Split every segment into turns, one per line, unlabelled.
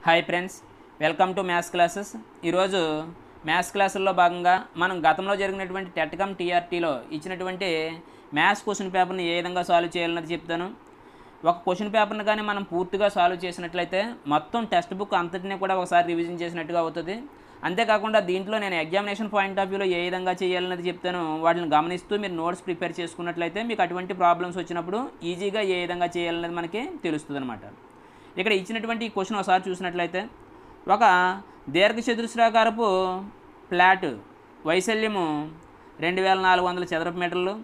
Hi friends, welcome to maths classes. ఈరోజు maths క్లాసుల్లో భాగంగా మనం గతంలో జరిగినటువంటి టెట్కమ్ టీఆర్టీలో ఇచ్చినటువంటి మ్యాథ్స్ క్వశ్చన్ పేపర్ని ఏ విధంగా సాల్వ్ చేయాలన్నది చెప్తాను. ఒక క్వశ్చన్ పేపర్ని కానీ మనం పూర్తిగా సాల్వ్ చేసినట్లయితే మొత్తం టెక్స్ట్ బుక్ అంతటిని కూడా ఒకసారి రివిజన్ చేసినట్టుగా అవుతుంది. అంతేకాకుండా దీంట్లో నేను ఎగ్జామినేషన్ పాయింట్ ఆఫ్ వ్యూలో ఏ విధంగా చేయాలన్నది చెప్తాను. వాటిని గమనిస్తూ మీరు నోట్స్ ప్రిపేర్ చేసుకున్నట్లయితే మీకు అటువంటి ప్రాబ్లమ్స్ వచ్చినప్పుడు ఈజీగా ఏ విధంగా చేయాలన్నది మనకి తెలుస్తుంది అనమాట. ఇక్కడ ఇచ్చినటువంటి ఈ క్వశ్చన్ ఒకసారి చూసినట్లయితే, ఒక దీర్ఘచతురస్రాకారపు ఫ్లాట్ వైశాల్యము 2400 చదరపు మీటర్లు,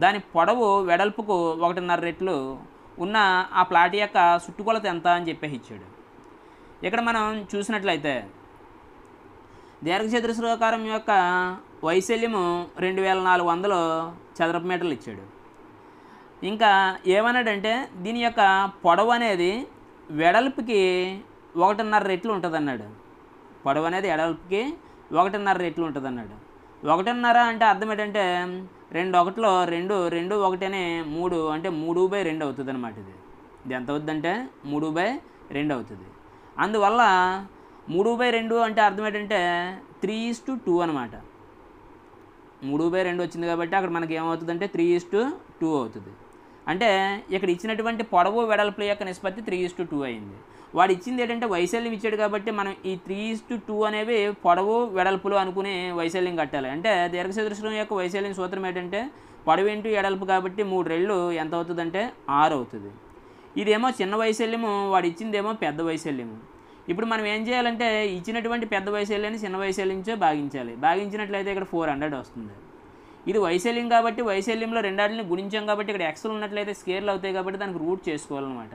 దాని పొడవు వెడల్పుకు 1.5 రెట్లు ఉన్న ఆ ఫ్లాట్ యొక్క చుట్టుకొలత ఎంత అని చెప్పి ఇచ్చాడు. ఇక్కడ మనం చూసినట్లయితే దీర్ఘచతురస్రాకారం యొక్క వైశాల్యము 2400 చదరపు మీటర్లు ఇచ్చాడు. ఇంకా ఏమన్నాడంటే దీని యొక్క పొడవు అనేది వెడల్పుకి 1.5 రెట్లు ఉంటుంది అన్నాడు. పొడవు అనేది వెడల్పుకి 1.5 రెట్లు ఉంటుంది అన్నాడు. 1.5 అంటే అర్థం ఏంటంటే 2 1లో 2 2 1 అనే 3 అంటే 3/2 అవుతుంది అనమాట. ఇది ఎంత అవుతుందంటే 3/2 అవుతుంది. అందువల్ల 3/2 అంటే అర్థం ఏంటంటే 3:2 అనమాట. 3/2 వచ్చింది కాబట్టి అక్కడ మనకి ఏమవుతుందంటే 3:2 అవుతుంది. అంటే ఇక్కడ ఇచ్చినటువంటి పొడవు వెడల్పుల యొక్క నిష్పత్తి 3:2 అయింది. వాడు ఇచ్చింది ఏంటంటే వైశాల్యం ఇచ్చాడు కాబట్టి మనం ఈ 3:2 అనేవి పొడవు వెడల్పులు అనుకుని వైశాల్యం కట్టాలి. అంటే దీర్ఘచతురస్రం యొక్క వైశాల్యం సూత్రం ఏంటంటే పొడవు ఇంటూ వెడల్పు కాబట్టి 3 రెళ్ళు ఎంత అవుతుందంటే 6 అవుతుంది. ఇదేమో చిన్న వైశాల్యము, వాడు ఇచ్చిందేమో పెద్ద వైశాల్యము. ఇప్పుడు మనం ఏం చేయాలంటే ఇచ్చినటువంటి పెద్ద వైశాల్యాన్ని చిన్న వైశాల్యంతో భాగించాలి. భాగించినట్లయితే ఇక్కడ 400 వస్తుంది. ఇది వైశాల్యం కాబట్టి వైశాల్యంలో రెండాటిని గుణించాం కాబట్టి ఇక్కడ ఎక్స్లు ఉన్నట్లయితే స్కేర్లు అవుతాయి కాబట్టి దానికి రూట్ చేసుకోవాలన్నమాట.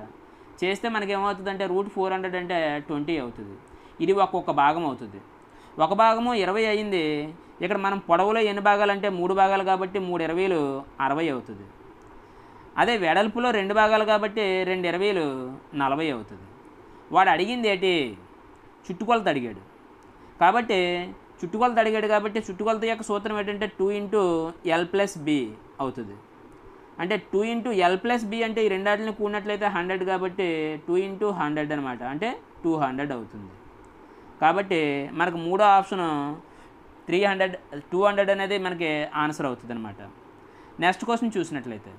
చేస్తే మనకి ఏమవుతుందంటే √400 అంటే 20 అవుతుంది. ఇది ఒక్కొక్క భాగం అవుతుంది. ఒక భాగము 20 అయింది. ఇక్కడ మనం పొడవులో ఎన్ని భాగాలు అంటే 3 భాగాలు కాబట్టి 3 20లు 60 అవుతుంది. అదే వెడల్పులో 2 భాగాలు కాబట్టి 2 20లు 40 అవుతుంది. వాడు అడిగింది ఏంటి? చుట్టుకొలత అడిగాడు. కాబట్టి చుట్టుకొలత యొక్క సూత్రం ఏంటంటే 2 × L + B అవుతుంది. అంటే 2 × L + B అంటే ఈ రెండాటిని కూడినట్లయితే 100 కాబట్టి 2 × 100 అనమాట. అంటే 200 అవుతుంది. కాబట్టి మనకు మూడో ఆప్షన్ 200 అనేది మనకి ఆన్సర్ అవుతుంది అనమాట. నెక్స్ట్ క్వశ్చన్ చూసినట్లయితే,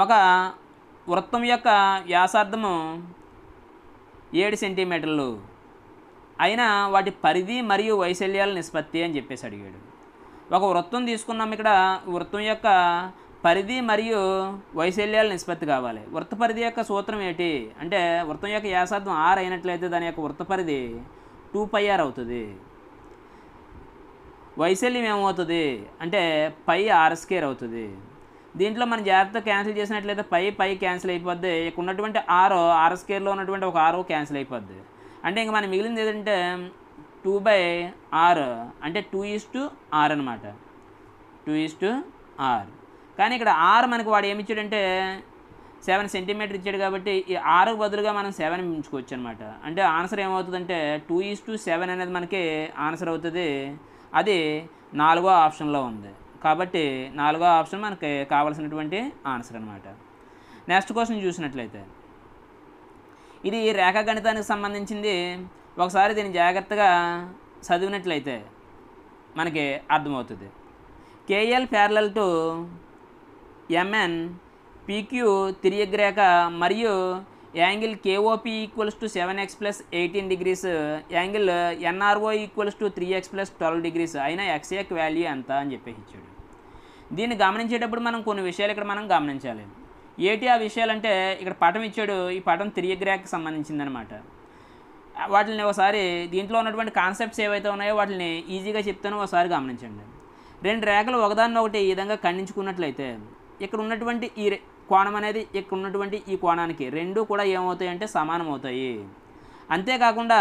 ఒక వృత్తం యొక్క వ్యాసార్థము 7 సెంటీమీటర్లు అయినా వాటి పరిధి మరియు వైశాల్యాల నిష్పత్తి అని చెప్పేసి అడిగాడు. ఒక వృత్తం తీసుకున్నాం. ఇక్కడ వృత్తం యొక్క పరిధి మరియు వైశాల్యాల నిష్పత్తి కావాలి. వృత్త పరిధి యొక్క సూత్రం ఏంటి అంటే వృత్తం యొక్క వ్యాసార్థం r అయినట్లయితే దాని యొక్క వృత్త పరిధి 2πr అవుతుంది. వైశాల్యం ఏమవుతుంది అంటే πr² అవుతుంది. దీంట్లో మనం జాగ్రత్తగా క్యాన్సిల్ చేసినట్లయితే పై క్యాన్సిల్ అయిపోద్ది. ఇక్కడ ఉన్నటువంటి r² ఉన్నటువంటి ఒక r క్యాన్సిల్ అయిపోద్ది. అంటే ఇంక మనకి మిగిలింది ఏదంటే 2/r అంటే 2:r అనమాట. 2:r. కానీ ఇక్కడ r మనకు వాడు ఏమి ఇచ్చాడంటే 7 సెంటీమీటర్ ఇచ్చాడు కాబట్టి ఈ rకు బదులుగా మనం 7 ఉంచుకోవచ్చు అనమాట. అంటే ఆన్సర్ ఏమవుతుందంటే 2:7 అనేది మనకి ఆన్సర్ అవుతుంది. అది 4వ ఆప్షన్లో ఉంది కాబట్టి 4వ ఆప్షన్ మనకి కావాల్సినటువంటి ఆన్సర్ అనమాట. నెక్స్ట్ క్వశ్చన్ చూసినట్లయితే, ఇది రేఖాగణితానికి సంబంధించింది. ఒకసారి దీన్ని జాగ్రత్తగా చదివినట్లయితే మనకి అర్థమవుతుంది. KL parallel to MN PQ తిరియక్ రేఖ మరియు angle KOP = 7x + 18 degrees, angle NRO = 3x + 12 degrees అయినా x యొక్క వాల్యూ ఎంత అని చెప్పేసి ఇచ్చాడు. దీన్ని గమనించేటప్పుడు మనం కొన్ని విషయాలు ఇక్కడ మనం గమనించాలి. ఏంటి ఆ విషయాలంటే ఇక్కడ పటం ఇచ్చాడు. ఈ పటం తిరియక్ రేఖకి సంబంధించిందనమాట. వాటిని ఒకసారి దీంట్లో ఉన్నటువంటి కాన్సెప్ట్స్ ఏవైతే ఉన్నాయో వాటిని ఈజీగా చెప్తాను, ఒకసారి గమనించండి. 2 రేఖలు ఒకదాన్ని ఒకటి ఈ విధంగా ఖండించుకున్నట్లయితే ఇక్కడ ఉన్నటువంటి ఈ కోణం అనేది ఇక్కడ ఉన్నటువంటి ఈ కోణానికి రెండు కూడా ఏమవుతాయి అంటే సమానం అవుతాయి. అంతేకాకుండా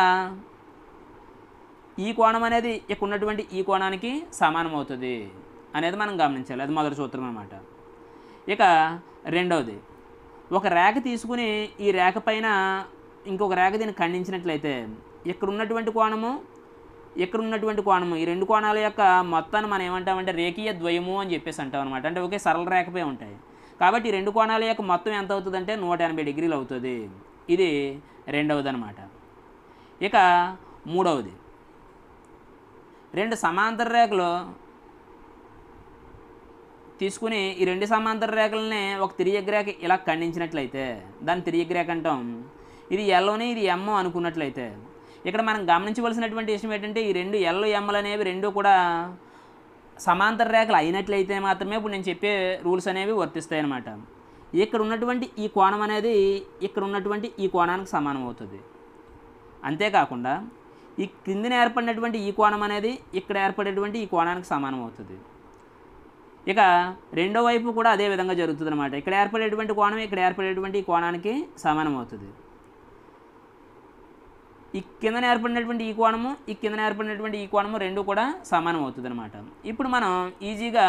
ఈ కోణం అనేది ఇక్కడ ఉన్నటువంటి ఈ కోణానికి సమానం అవుతుంది అనేది మనం గమనించాలి. అది మొదటి సూత్రం అనమాట. ఇక రెండవది, ఒక రేఖ తీసుకుని ఈ రేఖ పైన ఇంకొక రేఖ దీన్ని ఖండించినట్లయితే ఇక్కడ ఉన్నటువంటి కోణము ఈ రెండు కోణాల యొక్క మొత్తాన్ని మనం ఏమంటామంటే రేఖీయ ద్వయము అని చెప్పేసి అంటాం అనమాట. అంటే ఒకే సరళ రేఖపై ఉంటాయి కాబట్టి ఈ రెండు కోణాల యొక్క మొత్తం ఎంత అవుతుందంటే 180 డిగ్రీలు అవుతుంది. ఇది రెండవది అనమాట. ఇక మూడవది, రెండు సమాంతర రేఖలు తీసుకుని ఈ రెండు సమాంతర రేఖలని ఒక తిరియగ్ రేఖ ఇలా ఖండించినట్లయితే దాన్ని తిరియగ్ రేఖ అంటాం. ఇది ఎల్లోని ఇది ఎమ్ అనుకున్నట్లయితే ఇక్కడ మనం గమనించవలసినటువంటి విషయం ఏంటంటే ఈ రెండు ఎల్ ఎమ్లు అనేవి రెండు కూడా సమాంతర రేఖలు అయినట్లయితే మాత్రమే ఇప్పుడు నేను చెప్పే రూల్స్ అనేవి వర్తిస్తాయి అన్నమాట. ఇక్కడ ఉన్నటువంటి ఈ కోణం అనేది ఇక్కడ ఉన్నటువంటి ఈ కోణానికి సమానం అవుతుంది. అంతేకాకుండా ఈ క్రిందిన ఏర్పడినటువంటి ఈ కోణం అనేది ఇక్కడ ఏర్పడేటువంటి ఈ కోణానికి సమానం అవుతుంది. ఇక రెండో వైపు కూడా అదే విధంగా జరుగుతుంది అనమాట. ఇక్కడ ఏర్పడేటువంటి కోణం ఇక్కడ ఏర్పడేటువంటి ఈ కోణానికి సమానం అవుతుంది. ఈ కిందన ఏర్పడినటువంటి ఈ కోణము ఈ కిందన ఏర్పడినటువంటి ఈ కోణము రెండు కూడా సమానం అవుతుంది అనమాట. ఇప్పుడు మనం ఈజీగా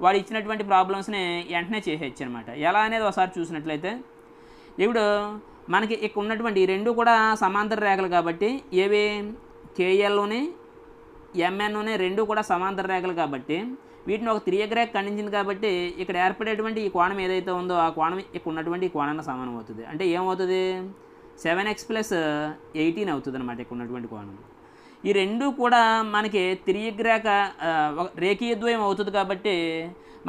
వాడు ఇచ్చినటువంటి ప్రాబ్లమ్స్ని వెంటనే చేసేయచ్చు అనమాట. ఎలా అనేది ఒకసారి చూసినట్లయితే ఇప్పుడు మనకి ఇక్కడ ఉన్నటువంటి ఈ రెండు కూడా సమాంతర రేఖలు కాబట్టి ఏవి కేఎల్లోని ఎంఎన్లోనే రెండు కూడా సమాంతర రేఖలు కాబట్టి వీటిని ఒక తిరియగ్ రేఖ ఖండించింది కాబట్టి ఇక్కడ ఏర్పడేటువంటి ఈ కోణం ఏదైతే ఉందో ఆ కోణం ఇక్కడ ఉన్నటువంటి ఈ కోణానికి సమానం అవుతుంది. అంటే ఏమవుతుంది 7x + 18 అవుతుంది అనమాట ఇక్కడ ఉన్నటువంటి కోణం. ఈ రెండు కూడా మనకి తిరియగ్ రేఖ రేఖీయ ద్వయం అవుతుంది కాబట్టి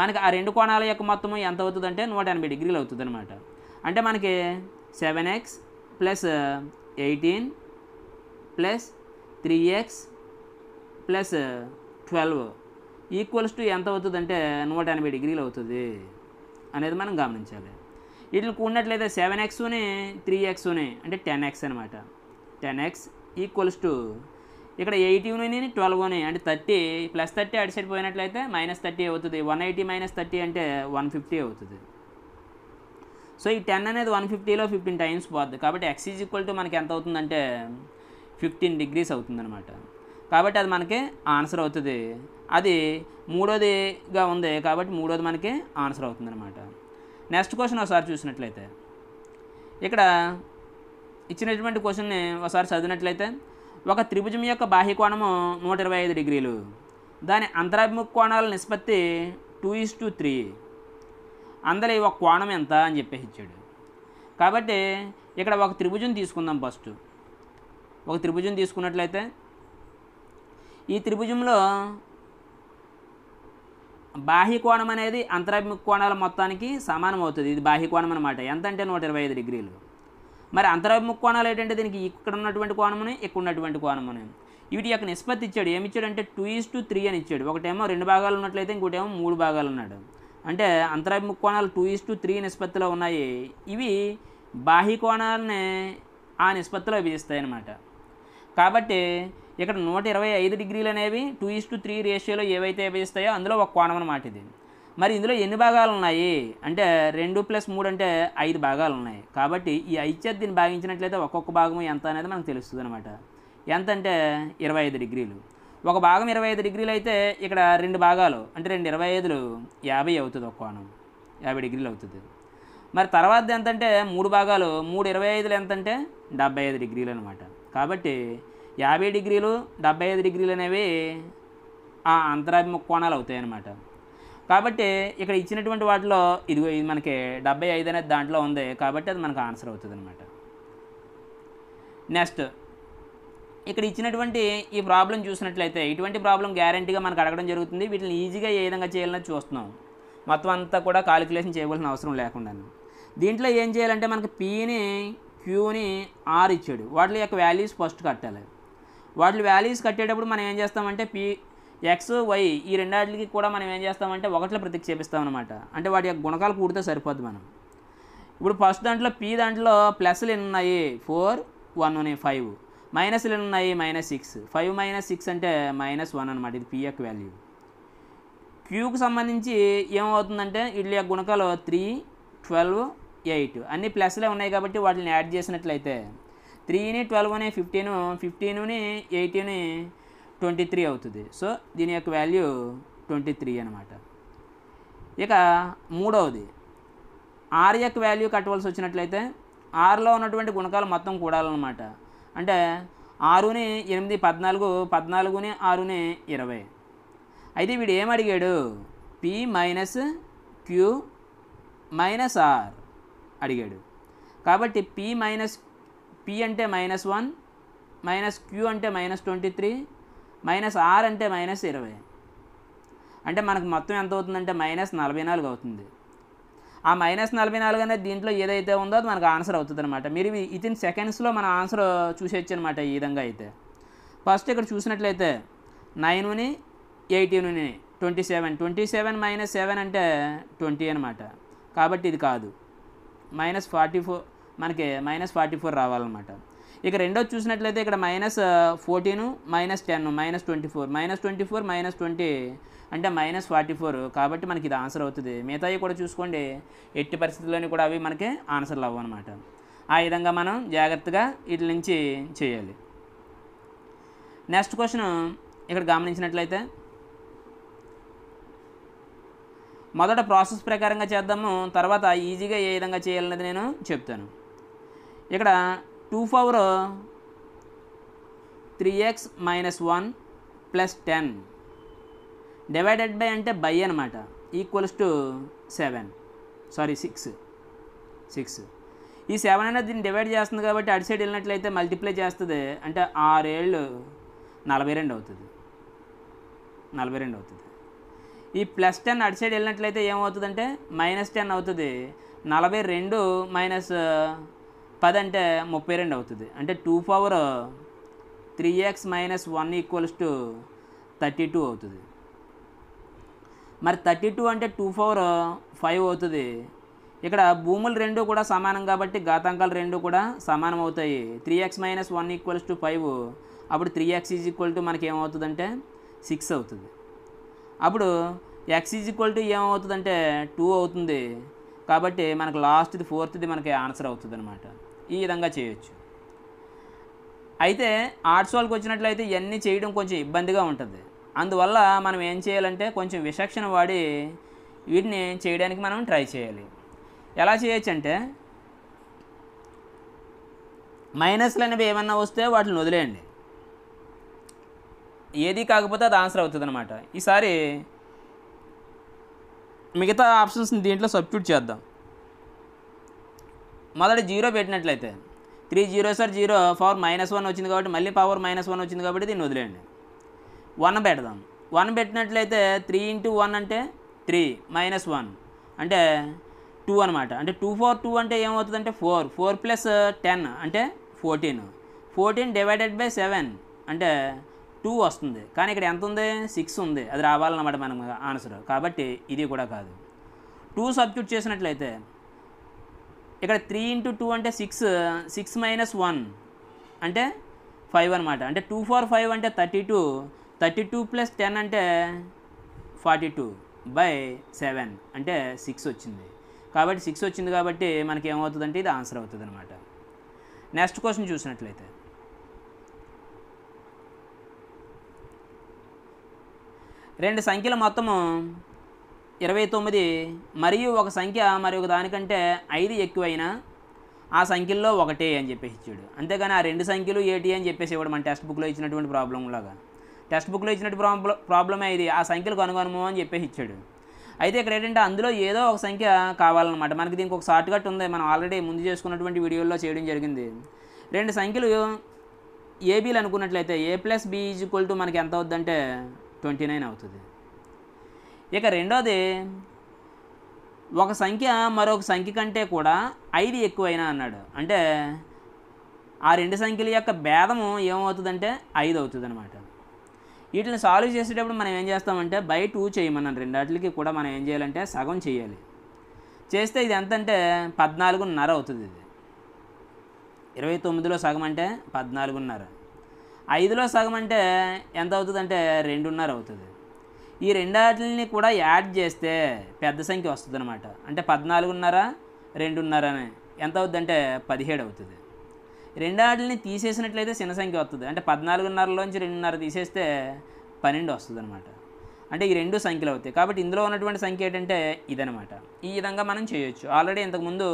మనకి ఆ రెండు కోణాల యొక్క మొత్తము ఎంత అవుతుంది అంటే 180 డిగ్రీలు అవుతుంది అనమాట. అంటే మనకి 7x + 18 + 3x + 12 = ఎంత అవుతుంది అంటే 180 డిగ్రీలు అవుతుంది అనేది మనం గమనించాలి. వీటిని కూడినట్లయితే 7xని 3xని అంటే 10x అనమాట. 10x = ఇక్కడ 18ని 12ని అంటే 30 + 30 అటు సైడ్ పోయినట్లయితే -30 అవుతుంది. 180 - 30 అంటే 150 అవుతుంది. సో ఈ 10 అనేది 150లో 15 టైమ్స్ పోద్ది కాబట్టి x = మనకి ఎంత అవుతుందంటే 15 డిగ్రీస్ అవుతుందన్నమాట. కాబట్టి అది మనకి ఆన్సర్ అవుతుంది. అది మూడోదిగా ఉంది కాబట్టి మూడోది మనకి ఆన్సర్ అవుతుందన్నమాట. నెక్స్ట్ క్వశ్చన్ ఒకసారి చూసినట్లయితే ఇక్కడ ఇచ్చినటువంటి క్వశ్చన్ని ఒకసారి చదివినట్లయితే ఒక త్రిభుజం యొక్క బాహ్య కోణము 125 డిగ్రీలు, దాని అంతరాభిముఖ కోణాల నిష్పత్తి 2:3, అందులో ఒక కోణం ఎంత అని చెప్పేసి ఇచ్చాడు. కాబట్టి ఇక్కడ ఒక త్రిభుజం తీసుకుందాం. ఫస్ట్ ఒక త్రిభుజం తీసుకున్నట్లయితే ఈ త్రిభుజంలో బాహ్య కోణం అనేది అంతరాభిముఖ కోణాల మొత్తానికి సమానం అవుతుంది. ఇది బాహ్య కోణం అనమాట. ఎంత అంటే 125 డిగ్రీలు. మరి అంతరాభిముఖ కోణాలు ఏంటంటే దీనికి ఇక్కడ ఉన్నటువంటి కోణముని ఇక్కడ ఉన్నటువంటి కోణముని వీటి యొక్క నిష్పత్తి ఇచ్చాడు. ఏమి ఇచ్చాడు అంటే 2:3 అని ఇచ్చాడు. ఒకటేమో 2 భాగాలు ఉన్నట్లయితే ఇంకోటేమో 3 భాగాలు ఉన్నాడు. అంటే అంతరాభిముఖ కోణాలు 2:3 నిష్పత్తిలో ఉన్నాయి. ఇవి బాహ్య కోణాలని ఆ నిష్పత్తిలో విధిస్తాయి అన్నమాట. కాబట్టి ఇక్కడ 125 డిగ్రీలు అనేవి 2:3 రేషియోలో ఏవైతే విధిస్తాయో అందులో ఒక కోణం అన్నమాట ఇది. మరి ఇందులో ఎన్ని భాగాలు ఉన్నాయి అంటే 2 + 3 అంటే 5 భాగాలు ఉన్నాయి. కాబట్టి ఈ 5 చేత దీన్ని భాగించినట్లయితే ఒక్కొక్క భాగము ఎంత అనేది మనకు తెలుస్తుంది అనమాట. ఎంత అంటే 25 డిగ్రీలు. ఒక భాగం 25 డిగ్రీలు అయితే ఇక్కడ 2 భాగాలు అంటే 2 25లు 50 అవుతుంది. ఒక కోణం 50 డిగ్రీలు అవుతుంది. మరి తర్వాత ఎంత అంటే 3 భాగాలు 3 25లు ఎంత అంటే 75 డిగ్రీలు అనమాట. కాబట్టి 50 డిగ్రీలు 75 డిగ్రీలు అనేవి ఆ అంతరాభిముఖ కోణాలు అవుతాయి అన్నమాట. కాబట్టి ఇక్కడ ఇచ్చినటువంటి వాటిలో ఇదిగో ఇది మనకి 75 అనేది దాంట్లో ఉంది కాబట్టి అది మనకు ఆన్సర్ అవుతుంది అనమాట. నెక్స్ట్ ఇక్కడ ఇచ్చినటువంటి ఈ ప్రాబ్లం చూసినట్లయితే ఇటువంటి ప్రాబ్లం గ్యారంటీగా మనకు అడగడం జరుగుతుంది. వీటిని ఈజీగా ఏ విధంగా చేయాలని చూస్తున్నాం. మొత్తం అంతా కూడా కాలిక్యులేషన్ చేయవలసిన అవసరం లేకుండా దీంట్లో ఏం చేయాలంటే మనకి పీని క్యూని ఆర్ ఇచ్చాడు. వాటి యొక్క వాల్యూస్ ఫస్ట్ కట్టాలి. వాటి వాల్యూస్ కట్టేటప్పుడు మనం ఏం చేస్తామంటే పీ ఎక్స్ వై ఈ రెండాటికి కూడా మనం ఏం చేస్తామంటే ఒకటిలో ప్రతిక్షేపిస్తామన్నమాట. అంటే వాటి యొక్క గుణకాలు కూడితే సరిపోద్ది. మనం ఇప్పుడు ఫస్ట్ దాంట్లో పీ దాంట్లో ప్లస్లు ఎన్ని ఉన్నాయి 4 1 ఉన్నాయి 5 మైనస్లు ఎన్ని ఉన్నాయి -6 5 - 6 అంటే -1 అనమాట. ఇది పీ యొక్క వాల్యూ. క్యూకి సంబంధించి ఏమవుతుందంటే వీటి యొక్క గుణకాలు 3 12 8 అన్ని ప్లస్లే ఉన్నాయి కాబట్టి వాటిని యాడ్ చేసినట్లయితే 3ని 12ని 15 15ని 18ని 23 అవుతుంది. సో దీని యొక్క వాల్యూ 23 అనమాట. ఇక మూడవది ఆర్ యొక్క వాల్యూ కట్టవలసి వచ్చినట్లయితే ఆర్లో ఉన్నటువంటి గుణకాలు మొత్తం కూడాలన్నమాట. అంటే 6ని 8 14 14ని 6ని 20. అయితే వీడు ఏమడిగాడు P minus Q minus R అడిగాడు. కాబట్టి పి మైనస్ పి అంటే -1 మైనస్ క్యూ అంటే -23 మైనస్ ఆర్ అంటే -20. అంటే మనకు మొత్తం ఎంత అవుతుందంటే -44 అవుతుంది. ఆ -44 అనేది దీంట్లో ఏదైతే ఉందో అది మనకు ఆన్సర్ అవుతుంది అనమాట. మీరు వితిన్ సెకండ్స్లో మన ఆన్సర్ చూసేయచ్చు అనమాట. ఈ విధంగా అయితే ఫస్ట్ ఇక్కడ చూసినట్లయితే 9ని 18ని 27 మైనస్ 7 అంటే 20 అనమాట. కాబట్టి ఇది కాదు. -44 మనకి -44 రావాలన్నమాట. ఇక రెండోది చూసినట్లయితే ఇక్కడ -14 -10 -24 -20 అంటే -44. కాబట్టి మనకి ఇది ఆన్సర్ అవుతుంది. మిగతావి కూడా చూసుకోండి, ఎట్టి పరిస్థితుల్లోని కూడా అవి మనకి ఆన్సర్లు అవ్వు అనమాట. ఆ విధంగా మనం జాగ్రత్తగా వీటి నుంచి చేయాలి. నెక్స్ట్ క్వశ్చన్ ఇక్కడ గమనించినట్లయితే మొదట ప్రాసెస్ ప్రకారంగా చేద్దాము, తర్వాత ఈజీగా ఏ విధంగా చేయాలనేది నేను చెప్తాను. ఇక్కడ 2 పవర్ 3x - 1 + 10 డివైడెడ్ బై అంటే బై అనమాట ఈక్వల్స్ టు 6. ఈ 7 అనేది దీన్ని డివైడ్ చేస్తుంది కాబట్టి అటు సైడ్ వెళ్ళినట్లయితే మల్టిప్లై చేస్తుంది. అంటే 6 ఏళ్ళు 42 అవుతుంది. ఈ +10 అటు సైడ్ వెళ్ళినట్లయితే ఏమవుతుందంటే -10 అవుతుంది. 42 మైనస్ 10 అంటే 32 అవుతుంది. అంటే 2 పవర్ 3x - 1 ఈక్వల్స్ టు 32 అవుతుంది. మరి 32 అంటే 2 పవర్ 5 అవుతుంది. ఇక్కడ భూములు రెండు కూడా సమానం కాబట్టి ఘాతాంకాలు రెండు కూడా సమానం అవుతాయి. 3x - 1 equals to 5. అప్పుడు 3x ఈజ్ ఈక్వల్ టు మనకి ఏమవుతుందంటే 6 అవుతుంది. అప్పుడు x ఈజ్ ఈక్వల్ టు ఏమవుతుందంటే 2 అవుతుంది. కాబట్టి మనకు లాస్ట్ది 4th మనకి ఆన్సర్ అవుతుంది అనమాట. ఈ విధంగా చేయొచ్చు. అయితే ఆర్ట్స్ వాళ్ళకి వచ్చినట్లయితే ఇవన్నీ చేయడం కొంచెం ఇబ్బందిగా ఉంటుంది. అందువల్ల మనం ఏం చేయాలంటే కొంచెం విచక్షణ వాడి వీటిని చేయడానికి మనం ట్రై చేయాలి. ఎలా చేయొచ్చు అంటే మైనస్లు అనేవి ఏమన్నా వస్తే వాటిని వదిలేయండి, ఏది కాకపోతే అది ఆన్సర్ అవుతుంది అనమాట. ఈసారి మిగతా ఆప్షన్స్ని దీంట్లో సబ్స్టిట్యూట్ చేద్దాం. మొదట 0 పెట్టినట్లయితే 3 0s are 0 పవర్ -1 వచ్చింది కాబట్టి మళ్ళీ పవర్ -1 వచ్చింది కాబట్టి దీన్ని వదిలేయండి. 1 పెడదాం. 1 పెట్టినట్లయితే 3 × 1 అంటే 3 -1 అంటే 2 అనమాట. అంటే 2 పవర్ 2 అంటే ఏమవుతుందంటే 4 + 10 అంటే 14 డివైడెడ్ బై 7 అంటే 2 వస్తుంది. కానీ ఇక్కడ ఎంత ఉంది? 6 ఉంది. అది రావాలన్నమాట మనం ఆన్సర్. కాబట్టి ఇది కూడా కాదు. 2 సబ్స్టిట్యూట్ చేసినట్లయితే ఇక్కడ 3 × 2 అంటే 6 - 1 అంటే 5 అనమాట. అంటే 2 పవర్ 5 అంటే 32 + 10 అంటే 42/7 అంటే 6 వచ్చింది. కాబట్టి 6 వచ్చింది కాబట్టి మనకి ఏమవుతుందంటే ఇది ఆన్సర్ అవుతుంది అనమాట. నెక్స్ట్ క్వశ్చన్ చూసినట్లయితే రెండు సంఖ్యల మొత్తము 29 మరియు ఒక సంఖ్య మరి ఒక దానికంటే 5 ఎక్కువైనా ఆ సంఖ్యల్లో ఒకటే అని చెప్పేసి ఇచ్చాడు. అంతేగాని ఆ రెండు సంఖ్యలు ఏటి అని చెప్పేసి ఇవ్వడం మన టెక్స్ట్ బుక్లో ఇచ్చినటువంటి ప్రాబ్లం లాగా. టెక్స్ట్ బుక్లో ఇచ్చినట్టు ప్రాబ్లమే ఇది, ఆ సంఖ్యలు కనుగొనము అని చెప్పేసి ఇచ్చాడు. అయితే ఇక్కడ ఏంటంటే అందులో ఏదో ఒక సంఖ్య కావాలన్నమాట. మనకి దీనికి ఒక షార్ట్ కట్ ఉంది, మనం ఆల్రెడీ ముందు చేసుకున్నటువంటి వీడియోలో చేయడం జరిగింది. రెండు సంఖ్యలు ఏబీలు అనుకున్నట్లయితే a + b = మనకి ఎంత అవుతుందంటే 29 అవుతుంది. ఇక రెండోది ఒక సంఖ్య మరొక సంఖ్య కంటే కూడా 5 ఎక్కువైనా అన్నాడు. అంటే ఆ రెండు సంఖ్యల యొక్క భేదము ఏమవుతుందంటే 5 అవుతుంది అనమాట. వీటిని సాల్వ్ చేసేటప్పుడు మనం ఏం చేస్తామంటే బై 2 చేయమన్నాను. రెండాటికి కూడా మనం ఏం చేయాలంటే సగం చేయాలి. చేస్తే ఇది ఎంత అంటే 14.5 అవుతుంది. ఇది 29లో సగం అంటే 14.5. 5లో సగం అంటే ఎంత అవుతుందంటే 2.5 అవుతుంది. ఈ రెండాటిని కూడా యాడ్ చేస్తే పెద్ద సంఖ్య వస్తుంది అనమాట. అంటే 14.5 2.5 అని ఎంత అవుతుందంటే 17 అవుతుంది. రెండాటిని తీసేసినట్లయితే చిన్న సంఖ్య వస్తుంది. అంటే 14.5లోంచి 2.5 తీసేస్తే 12 వస్తుంది అనమాట. అంటే ఈ రెండు సంఖ్యలు అవుతాయి. కాబట్టి ఇందులో ఉన్నటువంటి సంఖ్య ఏంటంటే ఇదనమాట. ఈ విధంగా మనం చేయొచ్చు. ఆల్రెడీ ఇంతకుముందు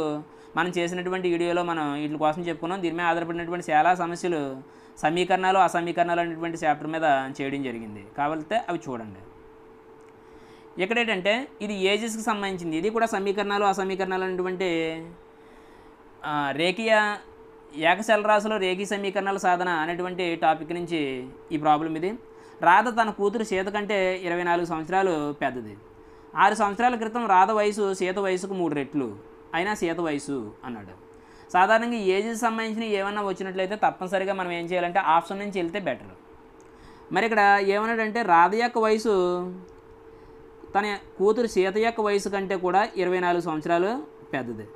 మనం చేసినటువంటి వీడియోలో మనం వీటి కోసం చెప్పుకున్నాం. దీని మీద ఆధారపడినటువంటి చాలా సమస్యలు సమీకరణాలు అసమీకరణాలు అనేటువంటి చాప్టర్ మీద చేయడం జరిగింది. కావాలంటే అవి చూడండి. ఇక్కడ ఏంటంటే ఇది ఏజెస్కి సంబంధించింది. ఇది కూడా సమీకరణాలు అసమీకరణాలు అనేటువంటి రేఖీయ ఏకశలరాశిలో రేఖీ సమీకరణాల సాధన అనేటువంటి టాపిక్ నుంచి ఈ ప్రాబ్లం ఇది. రాధ తన కూతురు సీత కంటే 24 సంవత్సరాలు పెద్దది. 6 సంవత్సరాల క్రితం రాధ వయసు సీత వయసుకు 3 రెట్లు అయినా సీత వయసు అన్నాడు. సాధారణంగా ఈ ఏజ్కి సంబంధించిన ఏమన్నా వచ్చినట్లయితే తప్పనిసరిగా మనం ఏం చేయాలంటే ఆప్షన్ నుంచి వెళ్తే బెటర్. మరి ఇక్కడ ఏమన్నాడంటే రాధ యొక్క వయసు తన కూతురు సీత యొక్క వయసు కంటే కూడా 24 సంవత్సరాలు పెద్దది.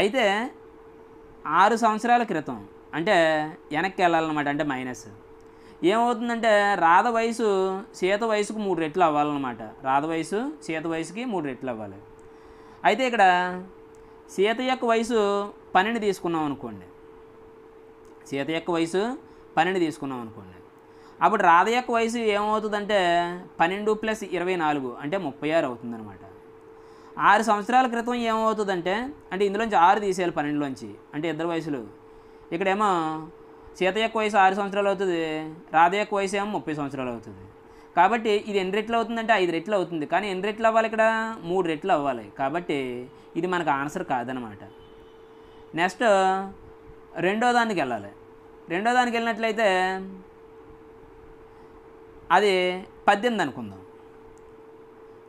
అయితే 6 సంవత్సరాల క్రితం అంటే వెనక్కి వెళ్ళాలన్నమాట, అంటే మైనస్ ఏమవుతుందంటే రాధ వయసు సీత వయసుకు 3 రెట్లు అవ్వాలన్నమాట. రాధ వయసు సీత వయసుకి 3 రెట్లు అవ్వాలి. అయితే ఇక్కడ సీత యొక్క వయసు 12 తీసుకున్నాం అనుకోండి, సీత యొక్క వయసు 12 తీసుకున్నాం అనుకోండి, అప్పుడు రాధ యొక్క వయసు ఏమవుతుందంటే 12 + 24 అంటే 36 అవుతుందన్నమాట. 6 సంవత్సరాల క్రితం ఏమవుతుందంటే అంటే ఇందులోంచి 6 తీసేయాలి 12లోంచి, అంటే ఇద్దరు వయసులు. ఇక్కడేమో సీత యొక్క వయసు 6 సంవత్సరాలు అవుతుంది, రాధ యొక్క వయసు ఏమో 30 సంవత్సరాలు అవుతుంది. కాబట్టి ఇది ఎన్ని రెట్లు అవుతుందంటే 5 రెట్లు అవుతుంది. కానీ ఎన్ని రెట్లు అవ్వాలి, ఇక్కడ 3 రెట్లు అవ్వాలి. కాబట్టి ఇది మనకు ఆన్సర్ కాదనమాట. నెక్స్ట్ రెండో దానికి వెళ్ళాలి. రెండో దానికి వెళ్ళినట్లయితే అది 18 అనుకుందాం.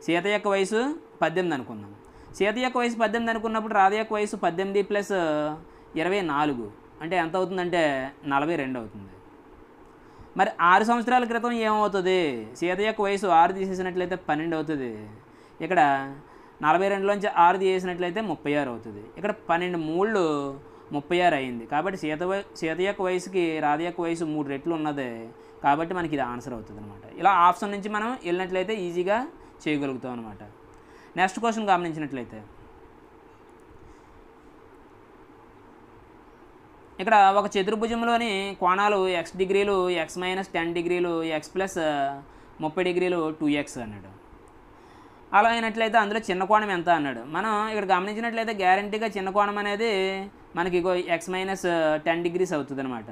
సీత యొక్క వయసు 18 అనుకుందాం. సీత యొక్క వయసు 18 అనుకున్నప్పుడు రాధ యొక్క వయసు 18 + 24 అంటే ఎంత అవుతుందంటే 42 అవుతుంది. మరి 6 సంవత్సరాల క్రితం ఏమవుతుంది, సీత యొక్క వయసు 6 తీసేసినట్లయితే 12 అవుతుంది. ఇక్కడ 42లోంచి 6 తీసేసినట్లయితే 36 అవుతుంది. ఇక్కడ 12 3 36 అయింది. కాబట్టి సీత యొక్క వయసుకి రాధ యొక్క వయసు 3 రెట్లు ఉన్నది. కాబట్టి మనకి ఇది ఆన్సర్ అవుతుంది అనమాట. ఇలా ఆప్షన్ నుంచి మనం వెళ్ళినట్లయితే ఈజీగా చేయగలుగుతాం అనమాట. నెక్స్ట్ క్వశ్చన్ గమనించినట్లయితే ఇక్కడ ఒక చతుర్భుజంలోని కోణాలు x డిగ్రీలు, x - 10 డిగ్రీలు, x + 30 డిగ్రీలు 2x అన్నాడు. అలా అయినట్లయితే అందులో చిన్న కోణం ఎంత అన్నాడు. మనం ఇక్కడ గమనించినట్లయితే గ్యారంటీగా చిన్న కోణం అనేది మనకి x - 10 డిగ్రీస్ అవుతుంది అనమాట.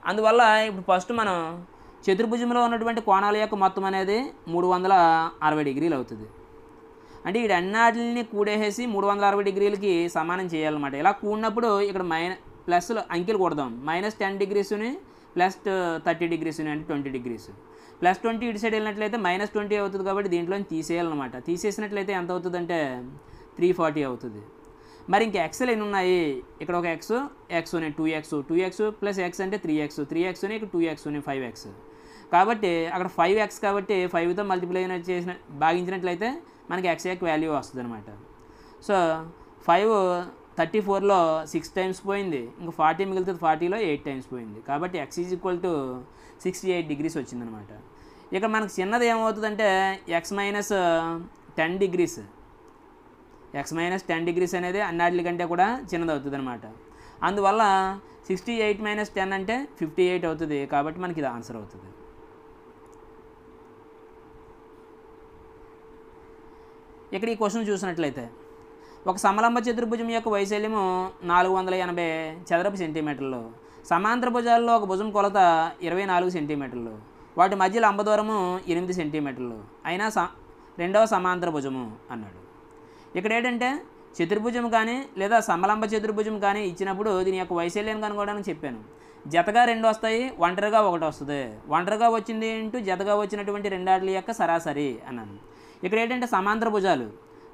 అందువల్ల ఇప్పుడు ఫస్ట్ మనం చతుర్భుజంలో ఉన్నటువంటి కోణాల యొక్క మొత్తం అనేది 360 డిగ్రీలు అవుతుంది. అంటే ఈ అన్నిటిని కూడేసి 360 డిగ్రీలకి సమానం చేయాలన్నమాట. ఇలా కూడినప్పుడు ఇక్కడ ప్లస్లో అంకెలు కొడదాం. -10 డిగ్రీస్ని +30 డిగ్రీస్ని అంటే 20 డిగ్రీస్. +20 ఇటు సైడ్ వెళ్ళినట్లయితే -20 అవుతుంది. కాబట్టి దీంట్లో తీసేయాలన్నమాట. తీసేసినట్లయితే ఎంత అవుతుందంటే 340 అవుతుంది. మరి ఇంక ఎక్స్లు ఎన్ని ఉన్నాయి, ఇక్కడ ఒక ఎక్స్ ఉన్నాయి 2x + x అంటే 3x ఉన్నాయి, ఇక్కడ 2x ఉన్నాయి 5x. కాబట్టి అక్కడ 5x కాబట్టి 5తో మల్టిప్లై చేసిన భాగించినట్లయితే మనకి x యొక్క వాల్యూ వస్తుంది అనమాట. సో 5 34లో 6 టైమ్స్ పోయింది, ఇంకా 40 మిగులుతుంది, 40లో 8 టైమ్స్ పోయింది. కాబట్టి x = 68 డిగ్రీస్ వచ్చిందనమాట. ఇక్కడ మనకు చిన్నది ఏమవుతుందంటే x - 10 డిగ్రీస్. x - 10 డిగ్రీస్ అనేది అన్నిటి కంటే కూడా చిన్నది అవుతుంది అనమాట. అందువల్ల 68 - 10 అంటే 58 అవుతుంది. కాబట్టి మనకి ఇది ఆన్సర్ అవుతుంది. ఇక్కడ ఈ క్వశ్చన్ చూసినట్లయితే ఒక సమలంబ చతుర్భుజం యొక్క వైశాల్యము 480 చదరపు సెంటీమీటర్లు, సమాంతర భుజాల్లో ఒక భుజం కొలత 24 సెంటీమీటర్లు, వాటి మధ్య లంబ దూరము 8 సెంటీమీటర్లు అయినా రెండవ సమాంతర భుజము అన్నాడు. ఇక్కడ ఏంటంటే చతుర్భుజం కానీ లేదా సమలంబ చతుర్భుజం కానీ ఇచ్చినప్పుడు దీని యొక్క వైశాల్యాన్ని కనుక్కోవడానికి చెప్పాను. జతగా 2 వస్తాయి, ఒంటరిగా 1 వస్తుంది. ఒంటరిగా వచ్చింది ఇంటూ జతగా వచ్చినటువంటి రెండాట్ల యొక్క సరాసరి అన్నాను. ఇక్కడ ఏంటంటే సమాంతర భుజాలు,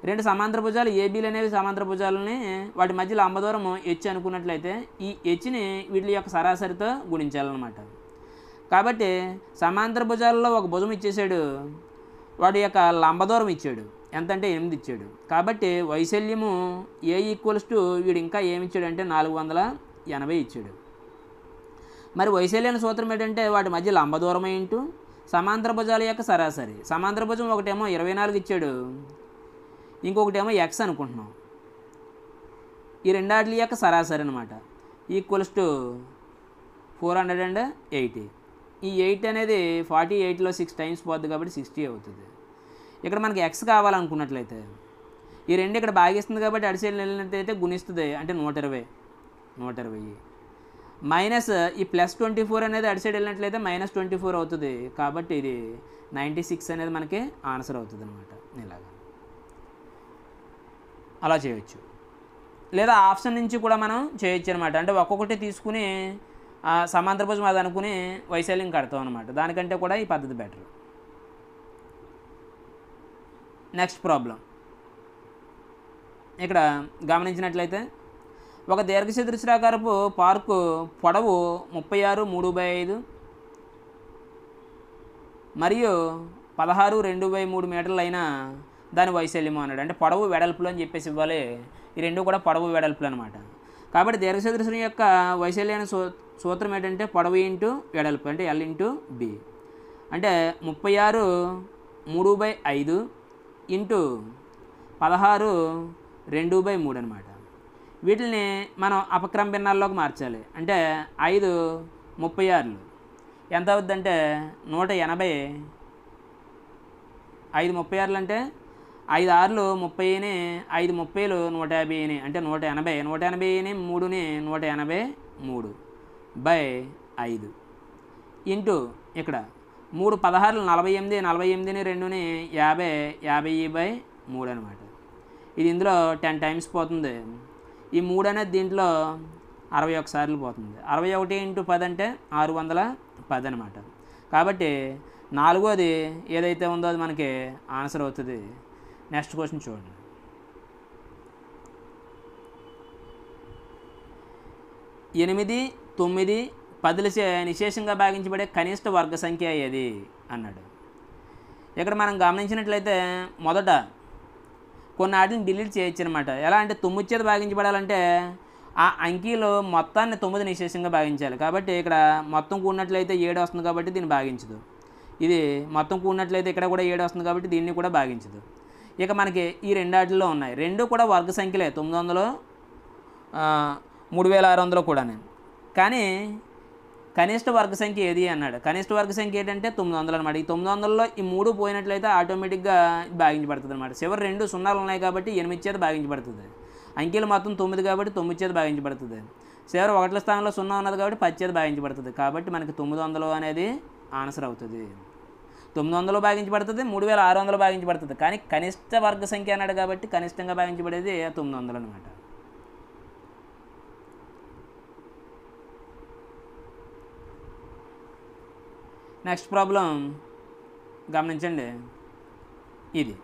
2 సమాంతర భుజాలు ఏబీలు అనేవి సమాంతర భుజాలని వాటి మధ్య లంబ దూరం h అనుకున్నట్లయితే ఈ hని వీటి యొక్క సరాసరితో గుణించాలన్నమాట. కాబట్టి సమాంతర భుజాలలో ఒక భుజం ఇచ్చేసాడు, వాటి యొక్క లంబ దూరం ఇచ్చాడు, ఎంతంటే 8 ఇచ్చాడు. కాబట్టి వైశాల్యము A = వీడు ఇంకా ఏమి ఇచ్చాడు అంటే 480 ఇచ్చాడు. మరి వైశాల్యాన్ని సూత్రం ఏంటంటే వాటి మధ్య లంబ దూరం ఇంటూ సమాంతర భుజాల యొక్క సరాసరి. సమాంతర భుజం ఒకటేమో 24 ఇచ్చాడు, ఇంకొకటేమో x అనుకుంటున్నాం. ఈ రెండాట్ల యొక్క సరాసరి అనమాట = 480. ఈ 8 అనేది 48లో 6 టైమ్స్ పోద్ది కాబట్టి 60 అవుతుంది. ఇక్కడ మనకి x కావాలనుకున్నట్లయితే ఈ 2 ఇక్కడ భాగిస్తుంది కాబట్టి అటు సైడ్ వెళ్ళినట్లయితే గుణిస్తుంది, అంటే 120 మైనస్ ఈ +24 అనేది అటు సైడ్ వెళ్ళినట్లయితే -24 అవుతుంది. కాబట్టి ఇది 96 అనేది మనకి ఆన్సర్ అవుతుంది అనమాట. ఇలాగా అలా చేయవచ్చు. లేదా ఆప్షన్ నుంచి కూడా మనం చేయొచ్చు అనమాట. అంటే ఒక్కొక్కటి తీసుకుని సమాంతర భుజం అది అనుకుని వైశాల్యం కడతాం అనమాట. దానికంటే కూడా ఈ పద్ధతి బెటర్. నెక్స్ట్ ప్రాబ్లం ఇక్కడ గమనించినట్లయితే, ఒక దీర్ఘచతురస్రాకారపు పార్కు పొడవు 36 3/5 మరియు 16 2/3 మీటర్లు అయినా దాని వైశాల్యము అన్నాడు. అంటే పొడవు వెడల్పులు అని చెప్పేసి ఇవ్వాలి. ఈ రెండు కూడా పొడవు వెడల్పులు అనమాట. కాబట్టి దీర్ఘచతురస్రం యొక్క వైశాల్యాన్ని సూత్రం ఏంటంటే పొడవు ఇంటూ వెడల్పు, అంటే L ఇంటూ B. అంటే 36 3/5 ఇంటూ 16 2/3 అనమాట. వీటిని మనం అపక్రమ భిన్నాల్లోకి మార్చాలి. అంటే 5 36 ఎంత అవుద్దంటే 180. 5 36 అంటే 5 6 30, 5 30 150, అంటే 180. 180 3ని 183/5 ఇంటూ ఇక్కడ 3 16 48, 48ని 2ని 50, 50/3 అనమాట. ఇది ఇందులో 10 టైమ్స్ పోతుంది. ఈ 3 అనేది దీంట్లో 61 సార్లు పోతుంది. 61 × 10 అంటే 610 అనమాట. కాబట్టి నాలుగోది ఏదైతే ఉందో అది మనకి ఆన్సర్ అవుతుంది. నెక్స్ట్ క్వశ్చన్ చూడండి. 8, 9, 10లచే నిశేషంగా భాగించబడే కనిష్ట వర్గ సంఖ్య ఏది అన్నాడు. ఇక్కడ మనం గమనించినట్లయితే మొదట కొన్ని వాటిని డిలీట్ చేయొచ్చు అనమాట. ఎలా అంటే 9 చేత భాగించబడాలంటే ఆ అంకీలో మొత్తాన్ని 9 నిశేషంగా భాగించాలి. కాబట్టి ఇక్కడ మొత్తం కూడినట్లయితే 7 వస్తుంది కాబట్టి దీన్ని భాగించదు. ఇది మొత్తం కూడినట్లయితే ఇక్కడ కూడా 7 వస్తుంది కాబట్టి దీన్ని కూడా భాగించదు. ఇక మనకి ఈ రెండు వాటిల్లో ఉన్నాయి. రెండు కూడా వర్గ సంఖ్యలే, 900 3600 కూడా. కానీ కనిష్ట వర్గ సంఖ్య ఏది అన్నాడు. కనిష్ట వర్గ సంఖ్య ఏంటంటే 900 అనమాట. ఈ 900లో ఈ 3 పోయినట్లయితే ఆటోమేటిక్గా భాగించబడుతుంది అనమాట. చివరి 2 సున్నాలు ఉన్నాయి కాబట్టి 8 చేత భాగించబడుతుంది. అంకెలు మొత్తం 9 కాబట్టి 9 చేత భాగించబడుతుంది. చివరి 1ల స్థానంలో 0 ఉన్నది కాబట్టి 10 చేత భాగించబడుతుంది. కాబట్టి మనకి 900 అనేది ఆన్సర్ అవుతుంది. 900 భాగించబడుతుంది, 3600 భాగించబడుతుంది. కానీ కనిష్ట వర్గ సంఖ్య అన్నాడు కాబట్టి కనిష్టంగా భాగించబడేది 900 అనమాట. నెక్స్ట్ ప్రాబ్లం గమనించండి. ఇది